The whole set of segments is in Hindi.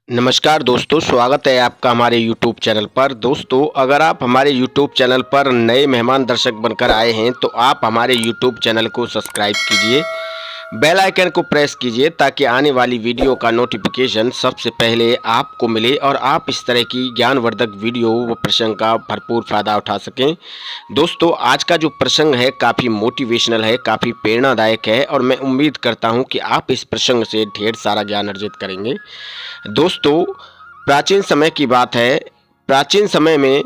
नमस्कार दोस्तों, स्वागत है आपका हमारे YouTube चैनल पर। दोस्तों, अगर आप हमारे YouTube चैनल पर नए मेहमान दर्शक बनकर आए हैं तो आप हमारे YouTube चैनल को सब्सक्राइब कीजिए, बेल आइकन को प्रेस कीजिए ताकि आने वाली वीडियो का नोटिफिकेशन सबसे पहले आपको मिले और आप इस तरह की ज्ञानवर्धक वीडियो व प्रसंग का भरपूर फ़ायदा उठा सकें। दोस्तों, आज का जो प्रसंग है काफ़ी मोटिवेशनल है, काफ़ी प्रेरणादायक है और मैं उम्मीद करता हूं कि आप इस प्रसंग से ढेर सारा ज्ञान अर्जित करेंगे। दोस्तों, प्राचीन समय की बात है। प्राचीन समय में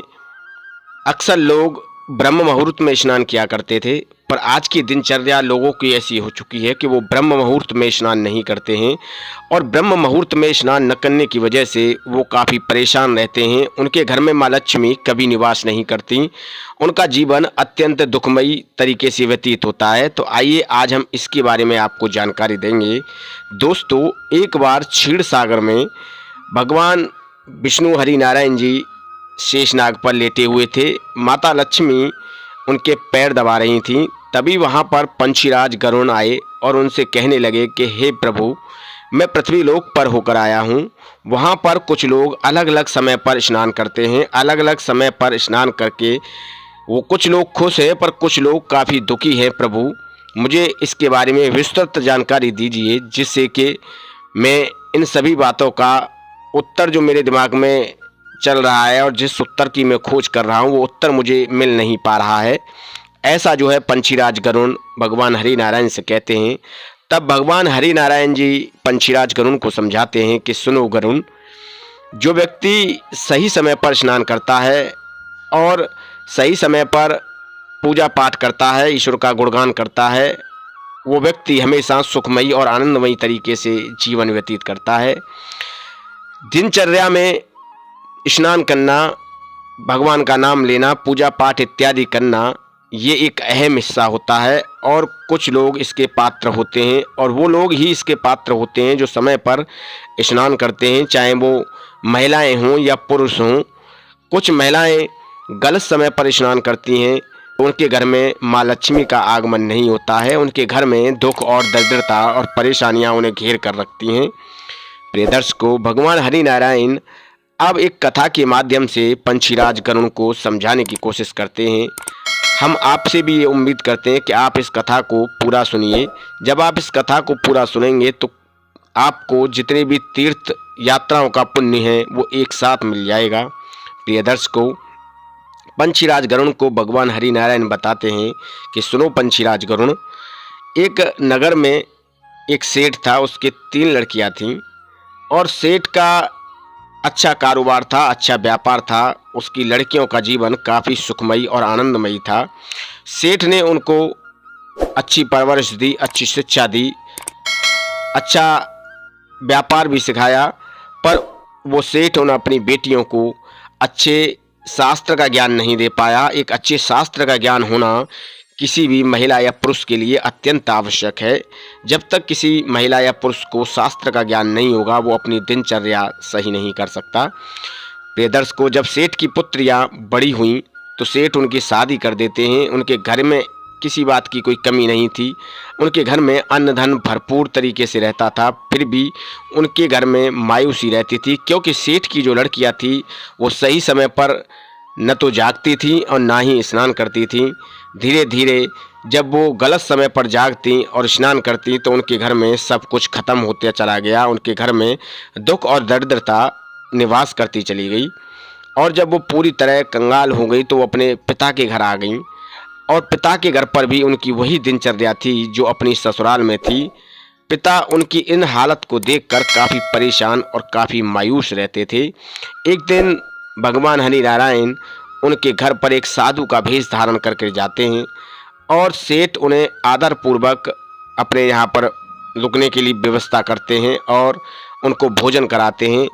अक्सर लोग ब्रह्म मुहूर्त में स्नान किया करते थे, पर आज की दिनचर्या लोगों की ऐसी हो चुकी है कि वो ब्रह्म मुहूर्त में स्नान नहीं करते हैं और ब्रह्म मुहूर्त में स्नान न करने की वजह से वो काफ़ी परेशान रहते हैं। उनके घर में माँ लक्ष्मी कभी निवास नहीं करती, उनका जीवन अत्यंत दुखमयी तरीके से व्यतीत होता है। तो आइए आज हम इसके बारे में आपको जानकारी देंगे। दोस्तों, एक बार क्षीर सागर में भगवान विष्णु हरि नारायण जी शेषनाग पर लेटे हुए थे। माता लक्ष्मी उनके पैर दबा रही थीं। तभी वहां पर पंछीराज गरुड़ आए और उनसे कहने लगे कि हे प्रभु, मैं पृथ्वी लोक पर होकर आया हूं। वहां पर कुछ लोग अलग अलग समय पर स्नान करते हैं। अलग अलग समय पर स्नान करके वो कुछ लोग खुश हैं पर कुछ लोग काफ़ी दुखी हैं। प्रभु, मुझे इसके बारे में विस्तृत जानकारी दीजिए जिससे कि मैं इन सभी बातों का उत्तर जो मेरे दिमाग में चल रहा है और जिस उत्तर की मैं खोज कर रहा हूँ वो उत्तर मुझे मिल नहीं पा रहा है, ऐसा जो है पंछीराज गरुड़ भगवान हरि नारायण से कहते हैं। तब भगवान हरि नारायण जी पंछीराज गरुड़ को समझाते हैं कि सुनो गरुड़, जो व्यक्ति सही समय पर स्नान करता है और सही समय पर पूजा पाठ करता है, ईश्वर का गुणगान करता है, वो व्यक्ति हमेशा सुखमयी और आनंदमयी तरीके से जीवन व्यतीत करता है। दिनचर्या में स्नान करना, भगवान का नाम लेना, पूजा पाठ इत्यादि करना, ये एक अहम हिस्सा होता है और कुछ लोग इसके पात्र होते हैं और वो लोग ही इसके पात्र होते हैं जो समय पर स्नान करते हैं, चाहे वो महिलाएं हों या पुरुष हों। कुछ महिलाएं गलत समय पर स्नान करती हैं, उनके घर में माँ लक्ष्मी का आगमन नहीं होता है, उनके घर में दुख और दरिद्रता और परेशानियां उन्हें घेर कर रखती हैं। प्रिय दर्शकों, भगवान हरि नारायण अब एक कथा के माध्यम से पंछीराज गरुड़ को समझाने की कोशिश करते हैं। हम आपसे भी ये उम्मीद करते हैं कि आप इस कथा को पूरा सुनिए। जब आप इस कथा को पूरा सुनेंगे तो आपको जितने भी तीर्थ यात्राओं का पुण्य है वो एक साथ मिल जाएगा। प्रिय दर्शकों, पंछीराज गरुड़ को भगवान हरि नारायण बताते हैं कि सुनो पंछीराज गरुड़, एक नगर में एक सेठ था, उसके 3 लड़कियां थीं और सेठ का अच्छा कारोबार था, अच्छा व्यापार था, उसकी लड़कियों का जीवन काफ़ी सुखमयी और आनंदमयी था। सेठ ने उनको अच्छी परवरिश दी, अच्छी शिक्षा दी, अच्छा व्यापार भी सिखाया, पर वो सेठ उन अपनी बेटियों को अच्छे शास्त्र का ज्ञान नहीं दे पाया। एक अच्छे शास्त्र का ज्ञान होना किसी भी महिला या पुरुष के लिए अत्यंत आवश्यक है। जब तक किसी महिला या पुरुष को शास्त्र का ज्ञान नहीं होगा वो अपनी दिनचर्या सही नहीं कर सकता। प्रिय दर्शकों, जब सेठ की पुत्रियां बड़ी हुईं तो सेठ उनकी शादी कर देते हैं। उनके घर में किसी बात की कोई कमी नहीं थी, उनके घर में अन्न धन भरपूर तरीके से रहता था, फिर भी उनके घर में मायूसी रहती थी क्योंकि सेठ की जो लड़कियां थी वो सही समय पर न तो जागती थी और ना ही स्नान करती थी। धीरे धीरे जब वो गलत समय पर जागती और स्नान करती तो उनके घर में सब कुछ खत्म होते चला गया। उनके घर में दुख और दरिद्रता निवास करती चली गई और जब वो पूरी तरह कंगाल हो गई तो वो अपने पिता के घर आ गई और पिता के घर पर भी उनकी वही दिनचर्या थी जो अपनी ससुराल में थी। पिता उनकी इन हालत को देखकर काफ़ी परेशान और काफ़ी मायूस रहते थे। एक दिन भगवान हरि नारायण उनके घर पर एक साधु का भेष धारण करके जाते हैं और सेठ उन्हें आदरपूर्वक अपने यहाँ पर रुकने के लिए व्यवस्था करते हैं और उनको भोजन कराते हैं।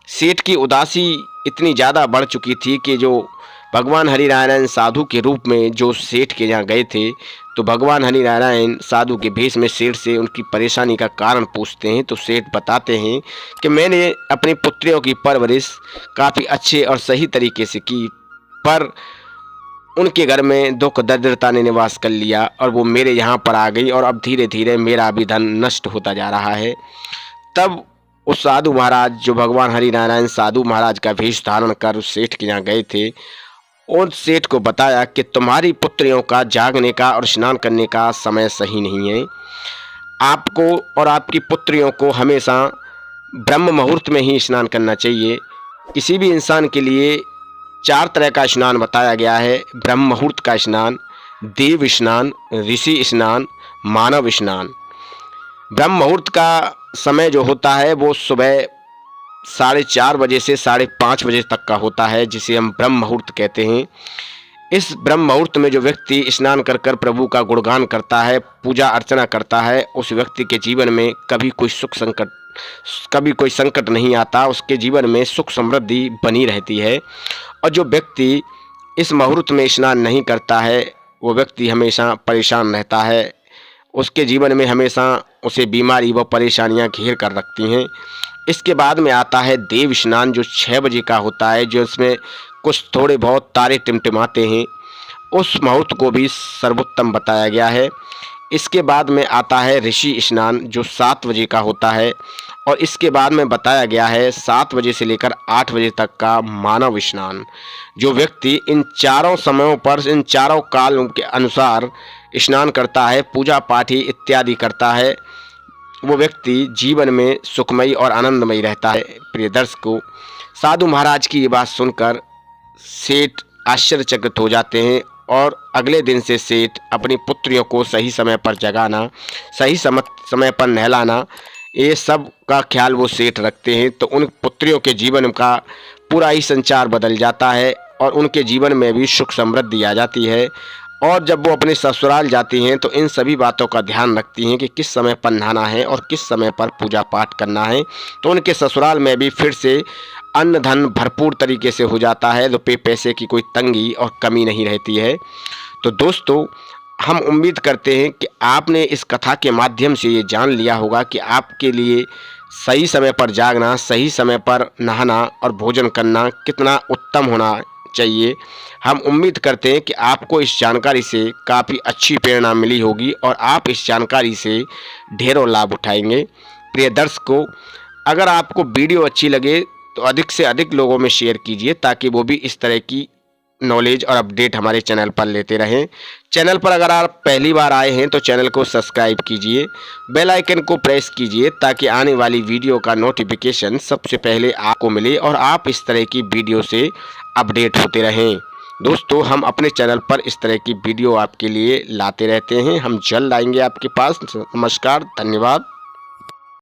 सेठ की उदासी इतनी ज़्यादा बढ़ चुकी थी कि जो भगवान हरि नारायण साधु के रूप में जो सेठ के यहाँ गए थे तो भगवान हरि नारायण साधु के भेष में सेठ से उनकी परेशानी का कारण पूछते हैं। तो सेठ बताते हैं कि मैंने अपनी पुत्रियों की परवरिश काफ़ी अच्छे और सही तरीके से की, पर उनके घर में दुख दरिद्रता ने निवास कर लिया और वो मेरे यहाँ पर आ गई और अब धीरे धीरे मेरा भी धन नष्ट होता जा रहा है। तब उस साधु महाराज जो भगवान हरिनारायण साधु महाराज का वेश धारण कर उस सेठ के यहाँ गए थे, उन सेठ को बताया कि तुम्हारी पुत्रियों का जागने का और स्नान करने का समय सही नहीं है। आपको और आपकी पुत्रियों को हमेशा ब्रह्म मुहूर्त में ही स्नान करना चाहिए। किसी भी इंसान के लिए 4 तरह का स्नान बताया गया है: ब्रह्म मुहूर्त का स्नान, देव स्नान, ऋषि स्नान, मानव स्नान। ब्रह्म मुहूर्त का समय जो होता है वो सुबह 4:30 बजे से 5:30 बजे तक का होता है, जिसे हम ब्रह्म मुहूर्त कहते हैं। इस ब्रह्म मुहूर्त में जो व्यक्ति स्नान कर कर प्रभु का गुणगान करता है, पूजा अर्चना करता है, उस व्यक्ति के जीवन में कभी कोई संकट नहीं आता। उसके जीवन में सुख समृद्धि बनी रहती है। और जो व्यक्ति इस मुहूर्त में स्नान नहीं करता है, वो व्यक्ति हमेशा परेशान रहता है। उसके जीवन में हमेशा उसे बीमारी व परेशानियां घेर कर रखती हैं। इसके बाद में आता है देव स्नान, जो 6 बजे का होता है, जो इसमें कुछ थोड़े बहुत तारे टिमटिमाते हैं। उस मुहूर्त को भी सर्वोत्तम बताया गया है। इसके बाद में आता है ऋषि स्नान, जो 7 बजे का होता है। और इसके बाद में बताया गया है 7 बजे से लेकर 8 बजे तक का मानव स्नान। जो व्यक्ति इन चारों समयों पर, इन चारों कालों के अनुसार स्नान करता है, पूजा पाठ इत्यादि करता है, वो व्यक्ति जीवन में सुखमयी और आनंदमयी रहता है। प्रिय दर्शकों, साधु महाराज की ये बात सुनकर सेठ आश्चर्यचकित हो जाते हैं और अगले दिन से सेठ अपनी पुत्रियों को सही समय पर जगाना, सही समय पर नहलाना, ये सब का ख्याल वो सेठ रखते हैं। तो उन पुत्रियों के जीवन का पूरा ही संचार बदल जाता है और उनके जीवन में भी सुख समृद्धि आ जाती है। और जब वो अपने ससुराल जाती हैं तो इन सभी बातों का ध्यान रखती हैं कि किस समय पर नहाना है और किस समय पर पूजा पाठ करना है। तो उनके ससुराल में भी फिर से अन्न धन भरपूर तरीके से हो जाता है। रुपये पैसे की कोई तंगी और कमी नहीं रहती है। तो दोस्तों, हम उम्मीद करते हैं कि आपने इस कथा के माध्यम से ये जान लिया होगा कि आपके लिए सही समय पर जागना, सही समय पर नहाना और भोजन करना कितना उत्तम होना चाहिए। हम उम्मीद करते हैं कि आपको इस जानकारी से काफ़ी अच्छी प्रेरणा मिली होगी और आप इस जानकारी से ढेरों लाभ उठाएंगे। प्रिय दर्शकों, अगर आपको वीडियो अच्छी लगे तो अधिक से अधिक लोगों में शेयर कीजिए, ताकि वो भी इस तरह की नॉलेज और अपडेट हमारे चैनल पर लेते रहें। चैनल पर अगर आप पहली बार आए हैं तो चैनल को सब्सक्राइब कीजिए, बेल आइकन को प्रेस कीजिए, ताकि आने वाली वीडियो का नोटिफिकेशन सबसे पहले आपको मिले और आप इस तरह की वीडियो से अपडेट होते रहें। दोस्तों, हम अपने चैनल पर इस तरह की वीडियो आपके लिए लाते रहते हैं। हम जल्द आएंगे आपके पास। नमस्कार, धन्यवाद।